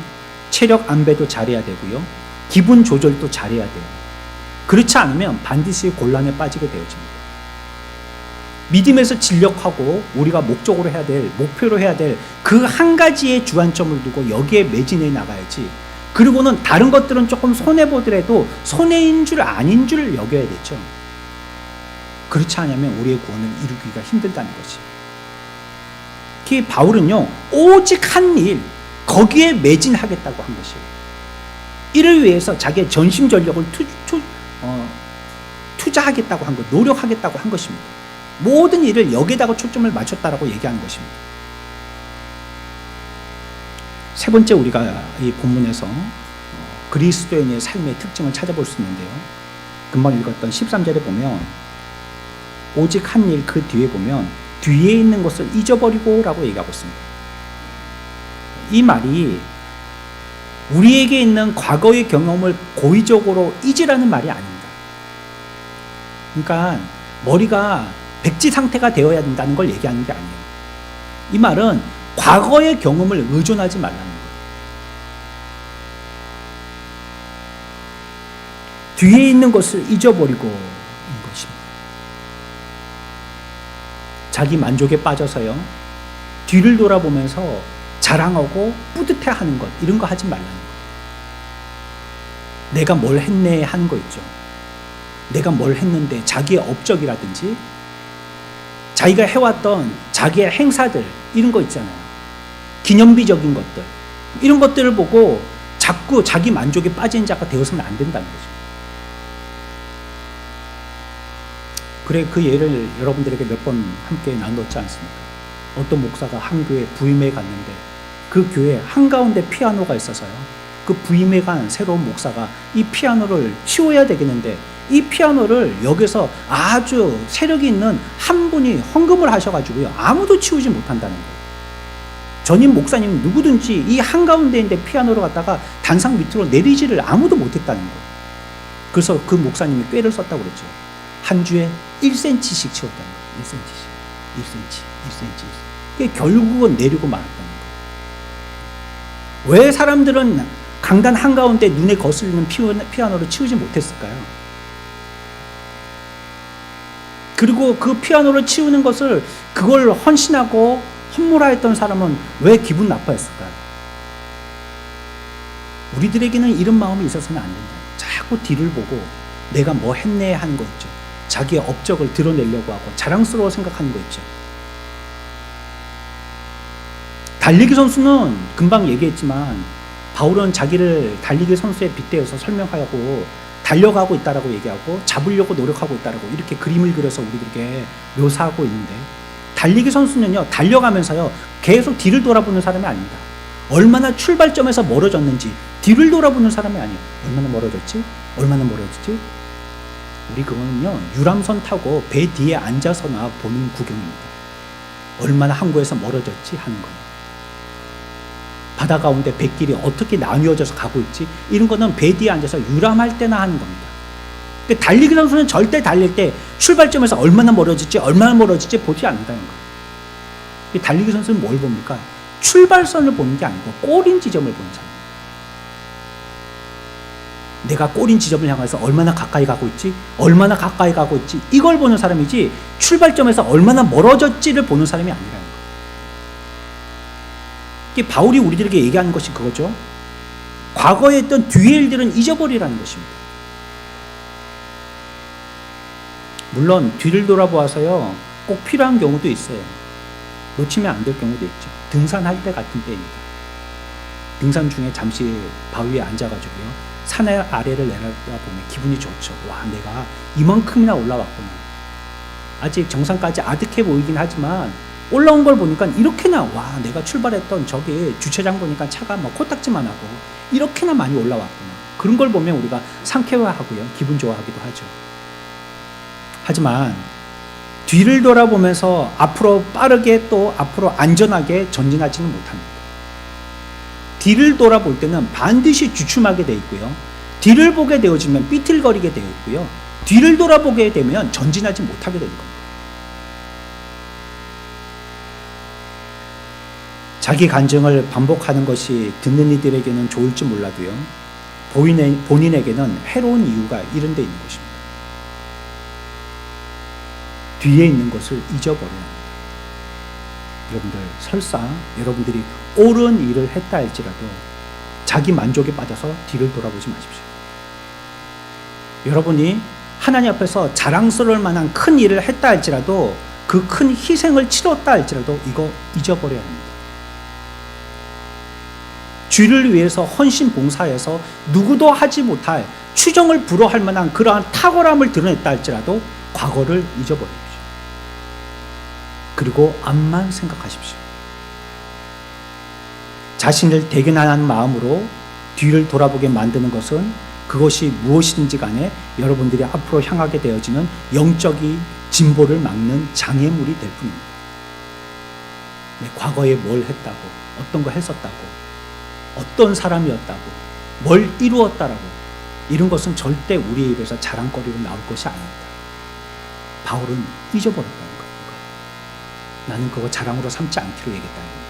체력 안배도 잘해야 되고요, 기분 조절도 잘해야 돼요. 그렇지 않으면 반드시 곤란에 빠지게 되어집니다. 믿음에서 진력하고 우리가 목적으로 해야 될, 목표로 해야 될 그 한 가지의 주안점을 두고 여기에 매진해 나가야지, 그리고는 다른 것들은 조금 손해보더라도 손해인 줄 아닌 줄 여겨야 되죠. 그렇지 않으면 우리의 구원을 이루기가 힘들다는 것이. 특히 바울은요, 오직 한 일, 거기에 매진하겠다고 한 것이에요. 이를 위해서 자기의 전심전력을 투자하겠다고 한 것, 노력하겠다고 한 것입니다. 모든 일을 여기에다가 초점을 맞췄다라고 얘기하는 것입니다. 세 번째, 우리가 이 본문에서 그리스도인의 삶의 특징을 찾아볼 수 있는데요, 금방 읽었던 13절에 보면 오직 한 일, 그 뒤에 보면 뒤에 있는 것을 잊어버리고 라고 얘기하고 있습니다. 이 말이 우리에게 있는 과거의 경험을 고의적으로 잊으라는 말이 아닙니다. 그러니까 머리가 백지 상태가 되어야 된다는 걸 얘기하는 게 아니에요. 이 말은 과거의 경험을 의존하지 말라는 거예요. 뒤에 있는 것을 잊어버리고 있는 것입니다. 자기 만족에 빠져서요, 뒤를 돌아보면서 자랑하고 뿌듯해하는 것, 이런 거 하지 말라는 거예요. 내가 뭘 했네 하는 거 있죠. 내가 뭘 했는데 자기의 업적이라든지 자기가 해왔던 자기의 행사들, 이런 거 있잖아요. 기념비적인 것들, 이런 것들을 보고 자꾸 자기 만족에 빠진 자가 되어서는 안 된다는 거죠. 그래, 그 예를 여러분들에게 몇 번 함께 나눴지 않습니까? 어떤 목사가 한 교회 부임회 갔는데 그 교회 한가운데 피아노가 있어서요, 그 부임회 간 새로운 목사가 이 피아노를 치워야 되겠는데 이 피아노를 여기서 아주 세력이 있는 한 분이 헌금을 하셔가지고요, 아무도 치우지 못한다는 거예요. 전임 목사님 누구든지 이 한가운데 있는 피아노를 갖다가 단상 밑으로 내리지를 아무도 못했다는 거예요. 그래서 그 목사님이 꾀를 썼다고 그랬죠. 한 주에 1cm씩 치웠다는 거예요. 1cm씩, 1cm, 1cm. 그게 결국은 내리고 말았다는 거예요. 왜 사람들은 강단 한가운데 눈에 거슬리는 피아노를 치우지 못했을까요? 그리고 그 피아노를 치우는 것을, 그걸 헌신하고 헌물하였던 사람은 왜 기분 나빠했을까요? 우리들에게는 이런 마음이 있어서는 안 된다. 자꾸 뒤를 보고 내가 뭐 했네 하는 거 있죠. 자기의 업적을 드러내려고 하고 자랑스러워 생각하는 거 있죠. 달리기 선수는 금방 얘기했지만 바울은 자기를 달리기 선수에 빗대어서 설명하고 달려가고 있다라고 얘기하고 잡으려고 노력하고 있다라고 이렇게 그림을 그려서 우리들에게 묘사하고 있는데, 달리기 선수는요, 달려가면서요, 계속 뒤를 돌아보는 사람이 아닙니다. 얼마나 출발점에서 멀어졌는지 뒤를 돌아보는 사람이 아니에요. 얼마나 멀어졌지? 얼마나 멀어졌지? 우리 그거는요, 유람선 타고 배 뒤에 앉아서나 보는 구경입니다. 얼마나 항구에서 멀어졌지 하는 거예요. 바다 가운데 뱃길이 어떻게 나뉘어져서 가고 있지? 이런 거는 배 뒤에 앉아서 유람할 때나 하는 겁니다. 그러니까 달리기 선수는 절대 달릴 때 출발점에서 얼마나 멀어질지 보지 않는다는 거예요. 달리기 선수는 뭘 봅니까? 출발선을 보는 게 아니고 꼬린 지점을 보는 사람. 내가 꼬린 지점을 향해서 얼마나 가까이 가고 있지? 얼마나 가까이 가고 있지? 이걸 보는 사람이지 출발점에서 얼마나 멀어졌지를 보는 사람이 아니라는 거예요. 이게 바울이 우리들에게 얘기하는 것이 그거죠. 과거에 했던 뒤의 일들은 잊어버리라는 것입니다. 물론 뒤를 돌아보아서요, 꼭 필요한 경우도 있어요. 놓치면 안 될 경우도 있죠. 등산할 때 같은 때입니다. 등산 중에 잠시 바위에 앉아가지고요, 산 아래를 내려다보면 기분이 좋죠. 와, 내가 이만큼이나 올라왔구나. 아직 정상까지 아득해 보이긴 하지만 올라온 걸 보니까 이렇게나, 와, 내가 출발했던 저기 주차장 보니까 차가 막 코딱지만 하고 이렇게나 많이 올라왔구나. 그런 걸 보면 우리가 상쾌하고요, 기분 좋아하기도 하죠. 하지만 뒤를 돌아보면서 앞으로 빠르게 또 앞으로 안전하게 전진하지는 못합니다. 뒤를 돌아볼 때는 반드시 주춤하게 되어 있고요, 뒤를 보게 되어지면 삐틀거리게 되어 있고요, 뒤를 돌아보게 되면 전진하지 못하게 되는 겁니다. 자기 간증을 반복하는 것이 듣는 이들에게는 좋을지 몰라도요, 본인에게는 해로운 이유가 이런 데 있는 것입니다. 뒤에 있는 것을 잊어버려야 합니다. 여러분들, 설사 여러분들이 옳은 일을 했다 할지라도 자기 만족에 빠져서 뒤를 돌아보지 마십시오. 여러분이 하나님 앞에서 자랑스러울 만한 큰 일을 했다 할지라도, 그 큰 희생을 치렀다 할지라도 이거 잊어버려야 합니다. 주를 위해서 헌신 봉사해서 누구도 하지 못할, 추정을 불허할 만한 그러한 탁월함을 드러냈다 할지라도 과거를 잊어버립시오. 그리고 앞만 생각하십시오. 자신을 대견하는 마음으로 뒤를 돌아보게 만드는 것은 그것이 무엇이든지 간에 여러분들이 앞으로 향하게 되어지는 영적인 진보를 막는 장애물이 될 뿐입니다. 과거에 뭘 했다고, 어떤 거 했었다고, 어떤 사람이었다고, 뭘 이루었다라고, 이런 것은 절대 우리의 입에서 자랑거리로 나올 것이 아닙니다. 바울은 잊어버렸다는 거예요. 나는 그거 자랑으로 삼지 않기로 얘기했다는 겁니다.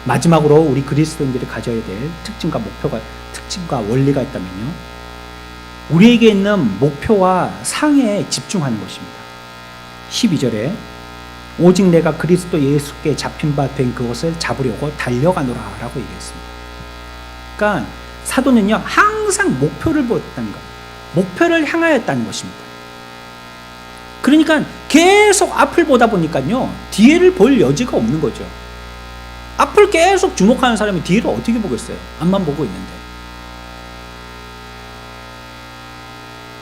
마지막으로 우리 그리스도인들이 가져야 될 특징과 원리가 있다면요, 우리에게 있는 목표와 상해에 집중하는 것입니다. 12절에 오직 내가 그리스도 예수께 잡힌 바 된 그것을 잡으려고 달려가노라 라고 얘기했습니다. 그러니까 사도는요, 항상 목표를 보았다는 것, 목표를 향하였다는 것입니다. 그러니까 계속 앞을 보다 보니까요, 뒤를 볼 여지가 없는 거죠. 앞을 계속 주목하는 사람이 뒤를 어떻게 보겠어요? 앞만 보고 있는데.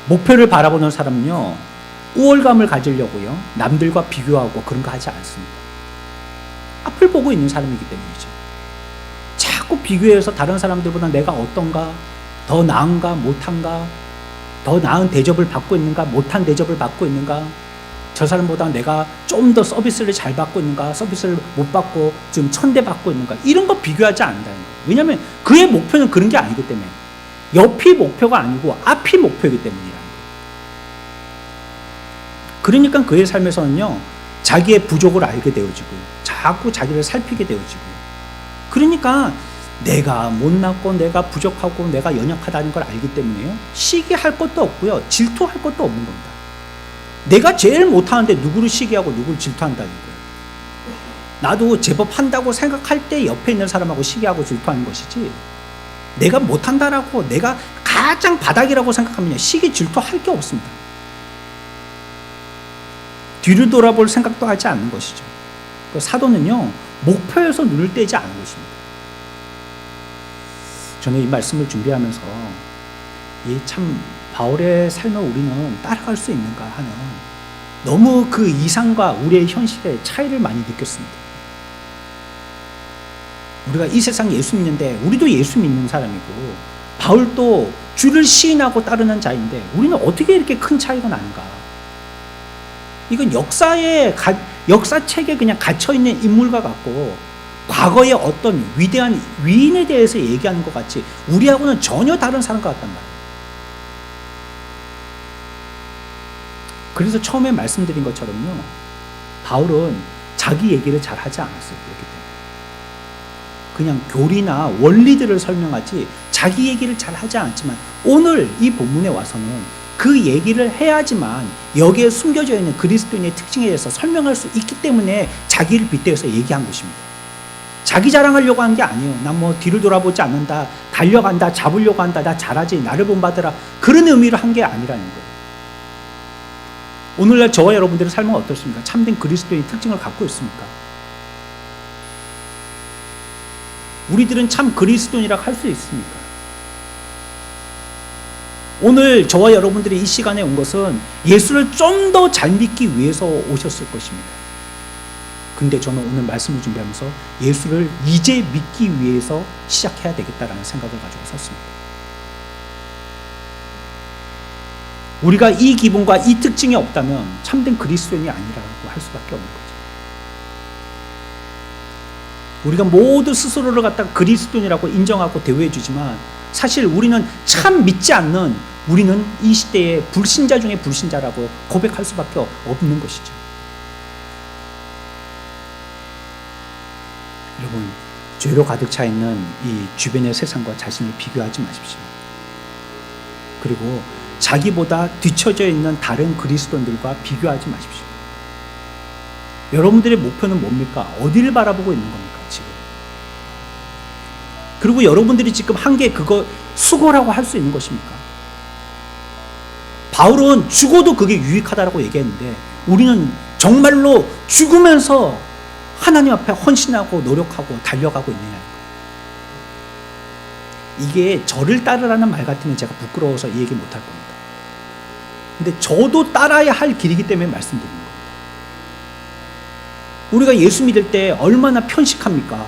목표를 바라보는 사람은요, 우월감을 가지려고요, 남들과 비교하고 그런 거 하지 않습니다. 앞을 보고 있는 사람이기 때문이죠. 자꾸 비교해서 다른 사람들보다 내가 어떤가, 더 나은가, 못한가, 더 나은 대접을 받고 있는가, 못한 대접을 받고 있는가, 저 사람보다 내가 좀 더 서비스를 잘 받고 있는가, 서비스를 못 받고 지금 천대받고 있는가, 이런 거 비교하지 않는다는 거예요. 왜냐하면 그의 목표는 그런 게 아니기 때문에, 옆이 목표가 아니고 앞이 목표이기 때문이라는 거예요. 그러니까 그의 삶에서는요, 자기의 부족을 알게 되어지고 자꾸 자기를 살피게 되어지고요. 그러니까 내가 못났고 내가 부족하고 내가 연약하다는 걸 알기 때문에요, 시기할 것도 없고요, 질투할 것도 없는 겁니다. 내가 제일 못하는데 누구를 시기하고 누구를 질투한다는 거예요. 나도 제법 한다고 생각할 때 옆에 있는 사람하고 시기하고 질투하는 것이지, 내가 못한다라고 내가 가장 바닥이라고 생각하면 시기 질투할 게 없습니다. 뒤를 돌아볼 생각도 하지 않는 것이죠. 사도는요, 목표에서 눈을 떼지 않은 것입니다. 저는 이 말씀을 준비하면서 이 참 바울의 삶을 우리는 따라갈 수 있는가 하는 너무 그 이상과 우리의 현실의 차이를 많이 느꼈습니다. 우리가 이 세상 예수 믿는데 우리도 예수 믿는 사람이고 바울도 주를 시인하고 따르는 자인데 우리는 어떻게 이렇게 큰 차이가 나는가? 이건 역사책에 그냥 갇혀있는 인물과 같고 과거의 어떤 위대한 위인에 대해서 얘기하는 것 같지 우리하고는 전혀 다른 사람 같단 말이에요. 그래서 처음에 말씀드린 것처럼요, 바울은 자기 얘기를 잘 하지 않았어요. 그렇기 때문에 그냥 교리나 원리들을 설명하지 자기 얘기를 잘 하지 않았지만 오늘 이 본문에 와서는 그 얘기를 해야지만 여기에 숨겨져 있는 그리스도인의 특징에 대해서 설명할 수 있기 때문에 자기를 빗대어서 얘기한 것입니다. 자기 자랑하려고 한 게 아니에요. 난 뭐 뒤를 돌아보지 않는다, 달려간다, 잡으려고 한다, 나 잘하지, 나를 본받으라, 그런 의미로 한 게 아니라는 거예요. 오늘날 저와 여러분들의 삶은 어떻습니까? 참된 그리스도인의 특징을 갖고 있습니까? 우리들은 참 그리스도인이라고 할 수 있습니까? 오늘 저와 여러분들이 이 시간에 온 것은 예수를 좀 더 잘 믿기 위해서 오셨을 것입니다. 근데 저는 오늘 말씀을 준비하면서 예수를 이제 믿기 위해서 시작해야 되겠다라는 생각을 가지고 섰습니다. 우리가 이 기본과 이 특징이 없다면 참된 그리스도인이 아니라고 할 수밖에 없는 거죠. 우리가 모두 스스로를 갖다가 그리스도인이라고 인정하고 대우해 주지만 사실 우리는 참 믿지 않는, 우리는 이 시대의 불신자 중에 불신자라고 고백할 수밖에 없는 것이죠. 여러분, 죄로 가득 차 있는 이 주변의 세상과 자신을 비교하지 마십시오. 그리고 자기보다 뒤처져 있는 다른 그리스도인들과 비교하지 마십시오. 여러분들의 목표는 뭡니까? 어디를 바라보고 있는 겁니까, 지금? 그리고 여러분들이 지금 한 게 그거 수고라고 할 수 있는 것입니까? 바울은 죽어도 그게 유익하다라고 얘기했는데 우리는 정말로 죽으면서 하나님 앞에 헌신하고 노력하고 달려가고 있느냐. 이게 저를 따르라는 말 같으면 제가 부끄러워서 이 얘기 못할 겁니다. 근데 저도 따라야 할 길이기 때문에 말씀드리는 겁니다. 우리가 예수 믿을 때 얼마나 편식합니까?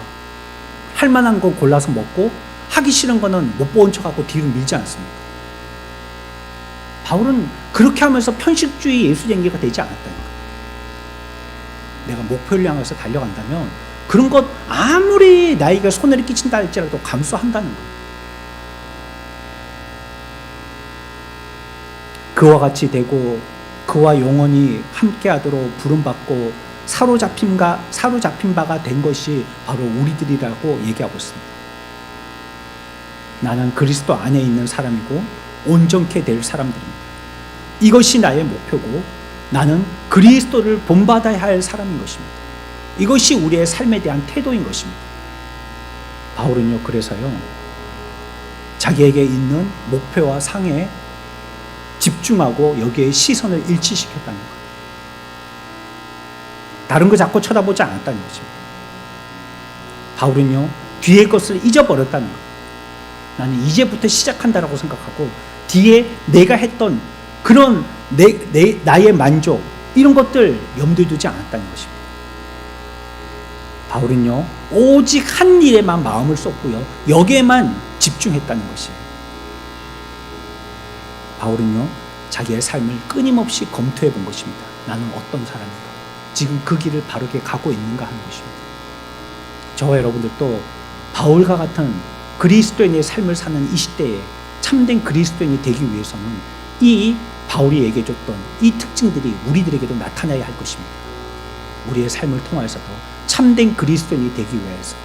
할 만한 거 골라서 먹고 하기 싫은 거는 못 본 척하고 뒤로 밀지 않습니까? 바울은 그렇게 하면서 편식주의 예수쟁이가 되지 않았다는 거예요. 내가 목표를 향해서 달려간다면 그런 것 아무리 나에게 손해를 끼친다 할지라도 감수한다는 거예요. 그와 같이 되고 그와 영원히 함께하도록 부름받고 사로잡힌 바가 된 것이 바로 우리들이라고 얘기하고 있습니다. 나는 그리스도 안에 있는 사람이고 온전케 될 사람들입니다. 이것이 나의 목표고 나는 그리스도를 본받아야 할 사람인 것입니다. 이것이 우리의 삶에 대한 태도인 것입니다. 바울은요, 그래서요, 자기에게 있는 목표와 상에 집중하고 여기에 시선을 일치시켰다는 것. 다른 거 자꾸 쳐다보지 않았다는 것입니다. 바울은요, 뒤의 것을 잊어버렸다는 것. 나는 이제부터 시작한다라고 생각하고 뒤에 내가 했던 그런 나의 만족, 이런 것들 염두에 두지 않았다는 것입니다. 바울은요, 오직 한 일에만 마음을 쏟고요, 여기에만 집중했다는 것이에요. 바울은요, 자기의 삶을 끊임없이 검토해 본 것입니다. 나는 어떤 사람인가? 지금 그 길을 바르게 가고 있는가 하는 것입니다. 저와 여러분들도 바울과 같은 그리스도인의 삶을 사는 이 시대에 참된 그리스도인이 되기 위해서는 이 바울이 얘기해줬던 이 특징들이 우리들에게도 나타나야 할 것입니다. 우리의 삶을 통하여서도 참된 그리스도인이 되기 위해서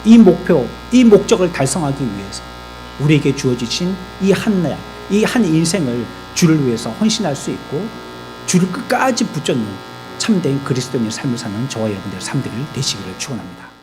이 목표, 이 목적을 달성하기 위해서 우리에게 주어지신 이 한 인생을 주를 위해서 헌신할 수 있고 주를 끝까지 붙잡는 참된 그리스도인의 삶을 사는 저와 여러분들의 삶들이 되시기를 축원합니다.